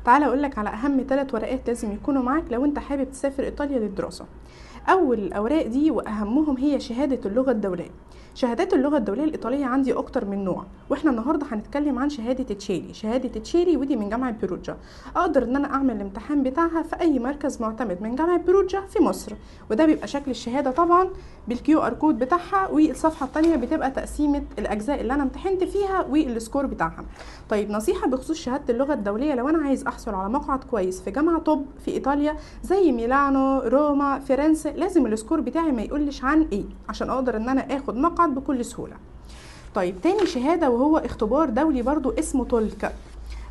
تعالى اقولك على اهم 3 ورقات لازم يكونوا معاك لو انت حابب تسافر ايطاليا للدراسة. اول الاوراق دي واهمهم هي شهادة اللغة الدولية. شهادات اللغة الدولية الإيطالية عندي أكتر من نوع، وإحنا النهاردة هنتكلم عن شهادة تشيري. شهادة تشيري ودي من جامعة بيروجيا، أقدر إن أنا أعمل الامتحان بتاعها في أي مركز معتمد من جامعة بيروجيا في مصر، وده بيبقى شكل الشهادة طبعا بالكيو ار كود بتاعها، والصفحة التانية بتبقى تقسيمة الأجزاء اللي أنا امتحنت فيها والسكور بتاعها. طيب نصيحة بخصوص شهادة اللغة الدولية، لو أنا عايز أحصل على مقعد كويس في جامعة توب في إيطاليا زي ميلانو، روما، فرنسا، لازم السكور بتاعي ما يقولش عن ايه عشان اقدر ان انا اخد مقعد بكل سهولة. طيب تاني شهادة وهو اختبار دولي برضو اسمه تولك.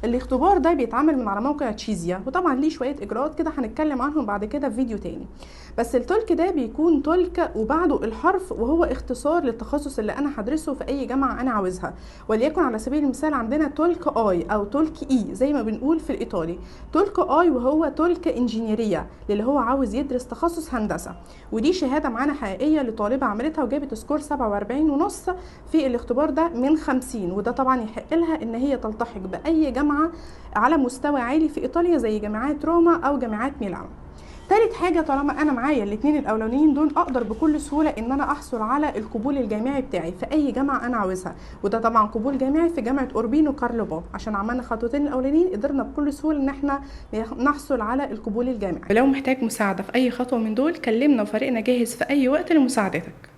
الاختبار ده بيتعمل من على موقع تشيزيا، وطبعا ليه شويه اجراءات كده هنتكلم عنهم بعد كده في فيديو تاني. بس التولك ده بيكون تولك وبعده الحرف، وهو اختصار للتخصص اللي انا هدرسه في اي جامعه انا عاوزها. وليكن على سبيل المثال عندنا تولك اي او تولك اي زي ما بنقول في الايطالي. تولك اي وهو تولك انجينيريه اللي هو عاوز يدرس تخصص هندسه، ودي شهاده معانا حقيقيه لطالبه عملتها وجابت سكور 47.5 في الاختبار ده من 50، وده طبعا يحق لها ان هي تلتحق باي جامعه على مستوى عالي في ايطاليا زي جامعات روما او جامعات ميلانو. تالت حاجة، طالما انا معايا الاتنين الاولانيين دول اقدر بكل سهولة ان انا احصل على القبول الجامعي بتاعي في اي جامعة انا عاوزها، وده طبعا قبول جامعي في جامعة اوربينو كارلوبو. عشان عملنا خطوتين الاولانيين قدرنا بكل سهولة ان احنا نحصل على القبول الجامعي. ولو محتاج مساعدة في اي خطوة من دول كلمنا وفريقنا جاهز في اي وقت لمساعدتك.